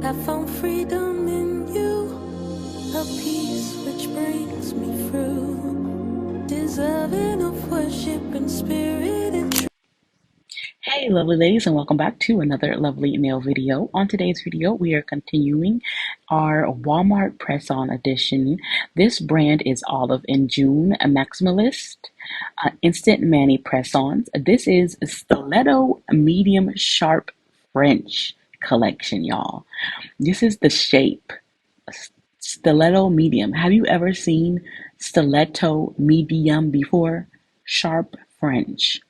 I found freedom in you, a peace which brings me through, deserving of worship and spirit and truth. Hey lovely ladies, and welcome back to another lovely nail video. On today's video we are continuing our Walmart press-on edition. This brand is Olive and June, a maximalist instant mani press-ons. This is Stiletto Medium Sharp French collection, y'all. This is the shape Stiletto Medium. Have you ever seen Stiletto Medium before? Sharp French.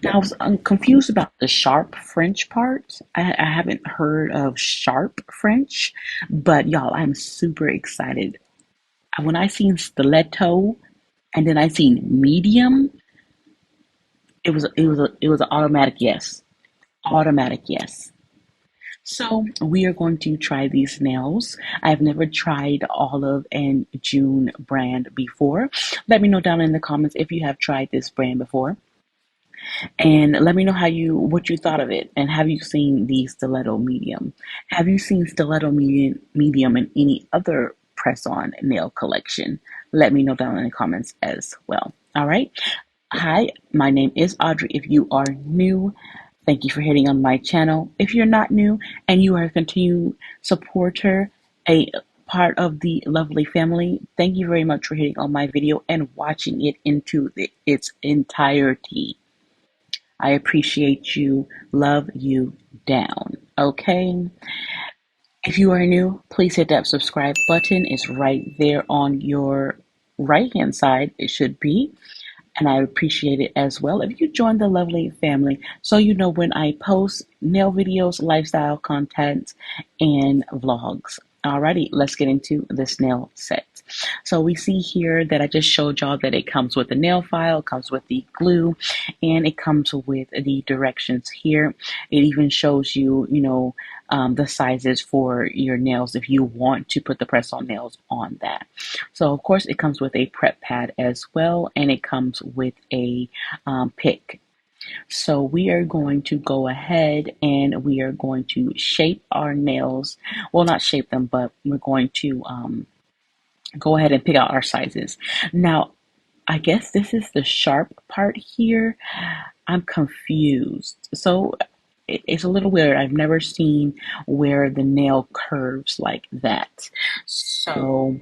Now, I'm confused about the sharp French part. I haven't heard of sharp French, but y'all, I'm super excited. When I seen stiletto and then I seen medium, it was an automatic yes. Automatic yes. So we are going to try these nails. I've never tried Olive and June brand before. Let me know down in the comments if you have tried this brand before. And let me know what you thought of it. And have you seen the Stiletto Medium? Have you seen Stiletto Medium in any other press-on nail collection? Let me know down in the comments as well. All right. Hi, my name is Audri. If you are new, thank you for hitting on my channel. If you're not new and you are a continued supporter, a part of the lovely family, thank you very much for hitting on my video and watching it into its entirety. I appreciate you, love you down, okay? If you are new, please hit that subscribe button. It's right there on your right-hand side, it should be. And I appreciate it as well if you join the lovely family so you know when I post nail videos, lifestyle content, and vlogs. Alrighty, let's get into this nail set. So we see here that I just showed y'all that it comes with the nail file, comes with the glue, and it comes with the directions here. It even shows you, the sizes for your nails if you want to put the press-on nails on that. So of course it comes with a prep pad as well, and it comes with a pick. So we are going to go ahead and we are going to shape our nails. Well, not shape them, but we're going to go ahead and pick out our sizes. Now, I guess this is the sharp part here. I'm confused. So it's a little weird. I've never seen where the nail curves like that. So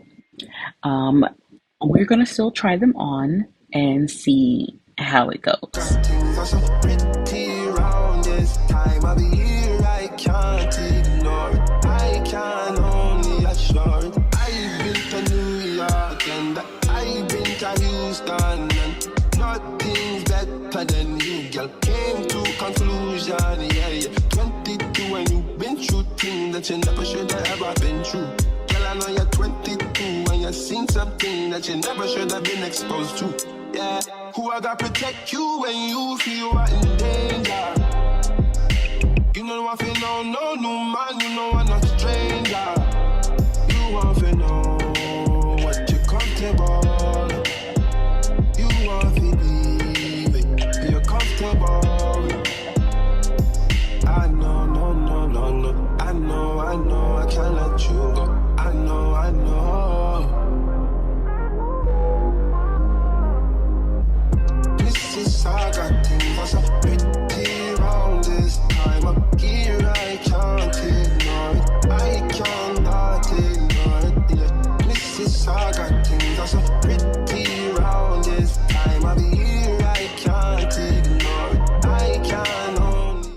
we're going to still try them on and see how it goes. Things are so pretty around this time of the year. I can't ignore it. I can only assure it. I've been to New York and I've been to Houston, and nothing's better than you, girl. Came to conclusion, yeah. 22 and you've been through things that you never should have ever been through. Girl, I know you're 22 and you've seen something that you never should have been exposed to. Yeah, who I gotta protect you when you feel you are in danger. You know what I know, no new man, you know I'm not a stranger. You want to know what you're comfortable. You want to believe it, you're comfortable. I know, no, I know, I can't let you go. I know. I got things so pretty around this time of year. I can't ignore it. I cannot ignore it. Yeah. Mrs. I got things so pretty around this time of year. I can't ignore it. I can only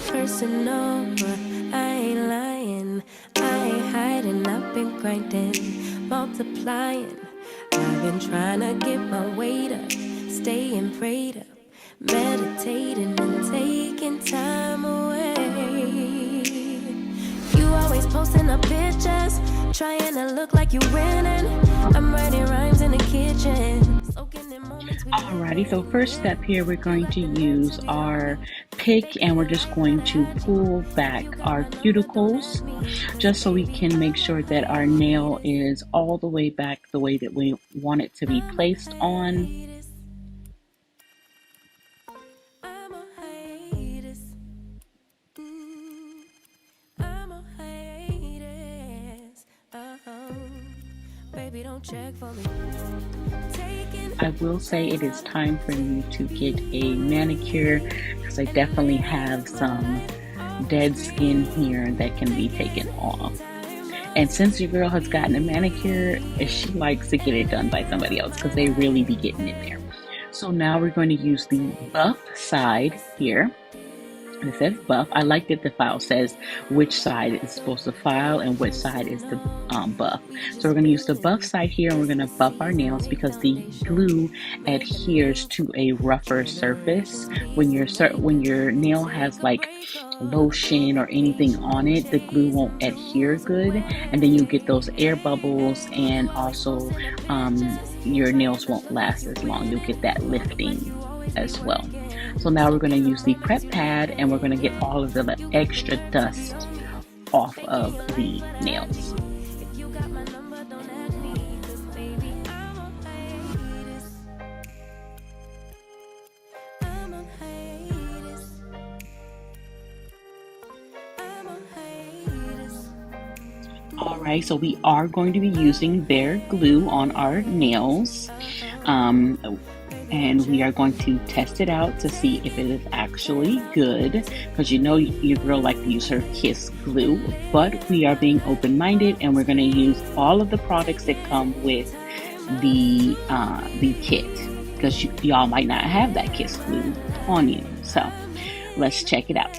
personal, but I ain't lying. I ain't hiding. I've been grinding, multiplying. I've been trying to get my weight up, staying prayed up, meditating and taking time away. You always posting up pictures, Trying to look like you winning. I'm writing rhymes in the kitchen. Soaking in moments we Alrighty, so first step here, we're going to use our pick and we're just going to pull back our cuticles just so we can make sure that our nail is all the way back the way that we want it to be placed on. I will say it is time for you to get a manicure because I definitely have some dead skin here that can be taken off. And since your girl has gotten a manicure, she likes to get it done by somebody else because they really be getting in there. So now we're going to use the buff side here. It says buff. I like that the file says which side is supposed to file and which side is the buff. So we're going to use the buff side here and we're going to buff our nails because the glue adheres to a rougher surface. When your nail has like lotion or anything on it, the glue won't adhere good, and then you get those air bubbles, and also your nails won't last as long. You'll get that lifting as well. So now we're going to use the prep pad and we're going to get all of the extra dust off of the nails. Alright, so we are going to be using their glue on our nails. And we are going to test it out to see if it is actually good, because you know your girl likes to use her Kiss glue, but we are being open-minded and we're going to use all of the products that come with the kit, because y'all might not have that Kiss glue on you. So let's check it out.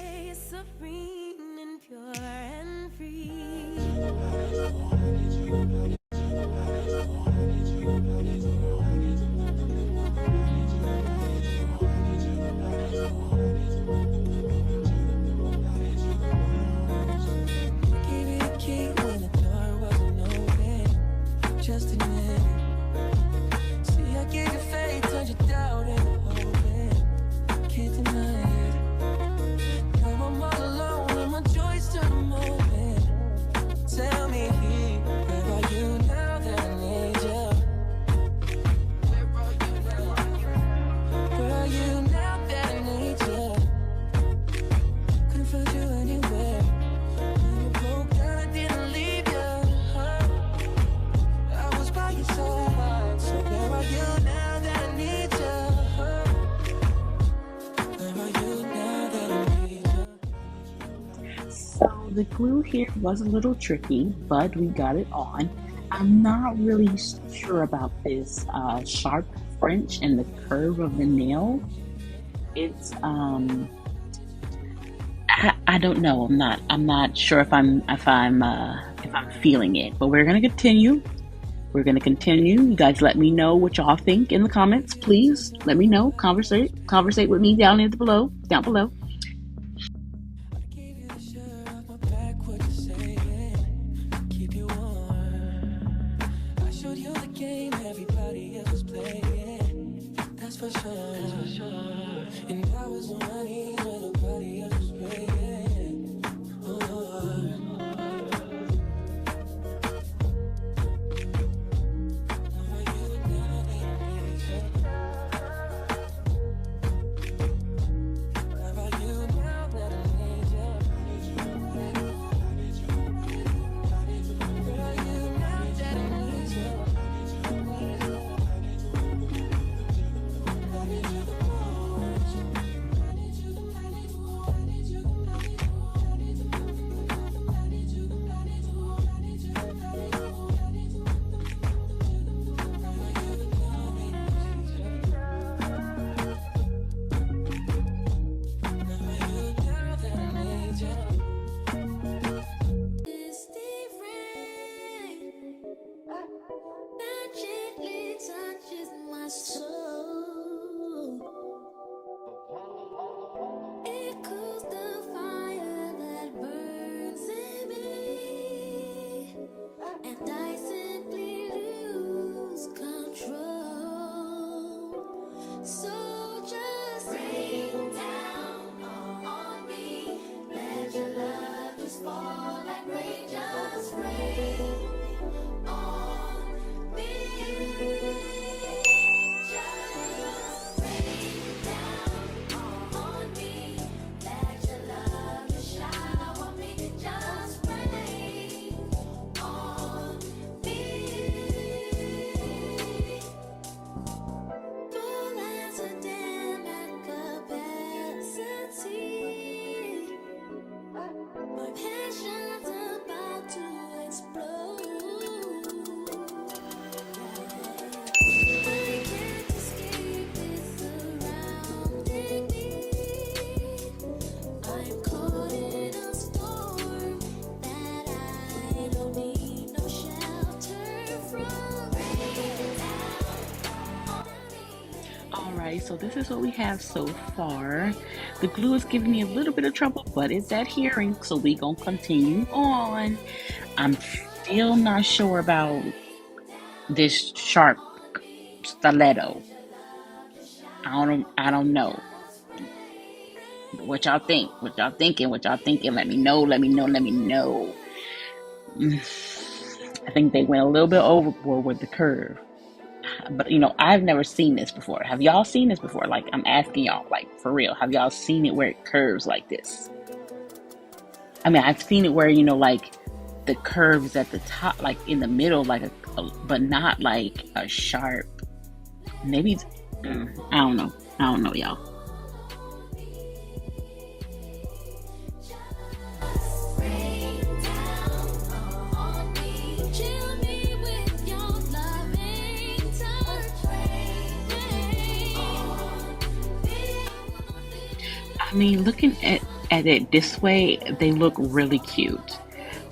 The glue here was a little tricky, but we got it on. I'm not really sure about this sharp French and the curve of the nail. It's I don't know. I'm not sure if I'm feeling it. But we're gonna continue. We're gonna continue. You guys, let me know what y'all think in the comments, please. Let me know. Conversate with me down below. and I simply lose control. So just rain down on me, let your love just fall like rain, just rain on me. Just rain down on me, let your love just shower me, just rain on me. Full as a dam at capacity, my passion's about to explode. I can't escape this surrounding me. I'm caught in a storm that I don't need no shelter from. Rain down on me. Alright, so this is what we have so far. The glue is giving me a little bit of trouble, but it's adhering, so we gonna continue on. I'm still not sure about this sharp stiletto. I don't know. What y'all think? What y'all thinking? What y'all thinking? Let me know, let me know, let me know. I think they went a little bit overboard with the curve. But you know, I've never seen this before. Have y'all seen this before? Like, I'm asking y'all, like, for real. Have y'all seen it where it curves like this? I mean, I've seen it where, you know, like the curves at the top, like in the middle, like but not like a sharp. Maybe it's, I don't know. I don't know, y'all. Rain down on me, chill me with your loving touch. Rain on me. I mean, looking at it this way, they look really cute.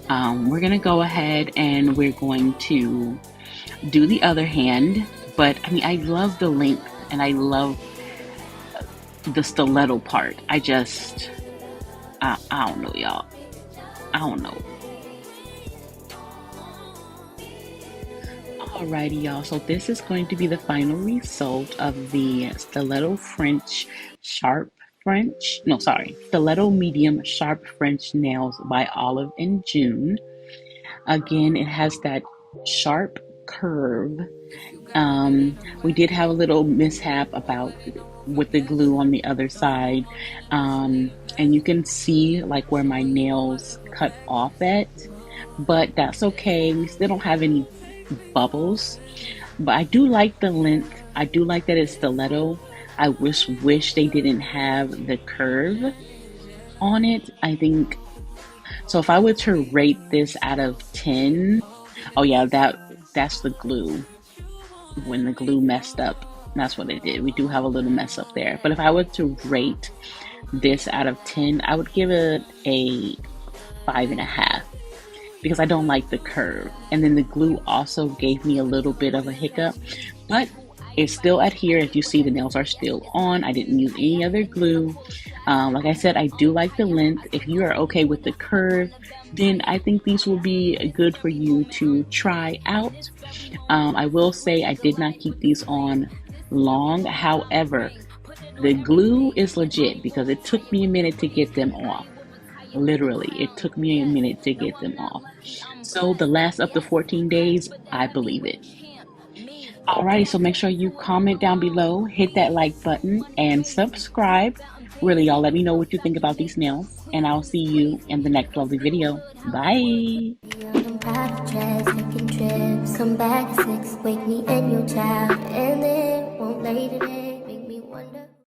We're gonna go ahead and we're going to do the other hand. But I mean, I love the length and I love the stiletto part. I don't know, y'all. I don't know. Alrighty, y'all. So this is going to be the final result of the stiletto stiletto medium sharp French nails by Olive and June. Again, it has that sharp curve. We did have a little mishap with the glue on the other side. And you can see like where my nails cut off at, but that's okay. We still don't have any bubbles, but I do like the length. I do like that it's stiletto. I wish they didn't have the curve on it. I think so. If I were to rate this out of 10, oh yeah, that's the glue. When the glue messed up, that's what it did. We do have a little mess up there. But if I were to rate this out of 10, I would give it a 5.5 because I don't like the curve. And then the glue also gave me a little bit of a hiccup, but it's still adhered. As you see, the nails are still on. I didn't use any other glue. Like I said, I do like the length. If you are okay with the curve, then I think these will be good for you to try out. I will say I did not keep these on long. However, the glue is legit because it took me a minute to get them off. Literally, it took me a minute to get them off. So the last up to 14 days, I believe it. Alrighty, so make sure you comment down below, hit that like button, and subscribe. Really, y'all, let me know what you think about these nails, and I'll see you in the next lovely video. Bye! Taking trips, come back at 6, wake me and your child, and it won't lay today.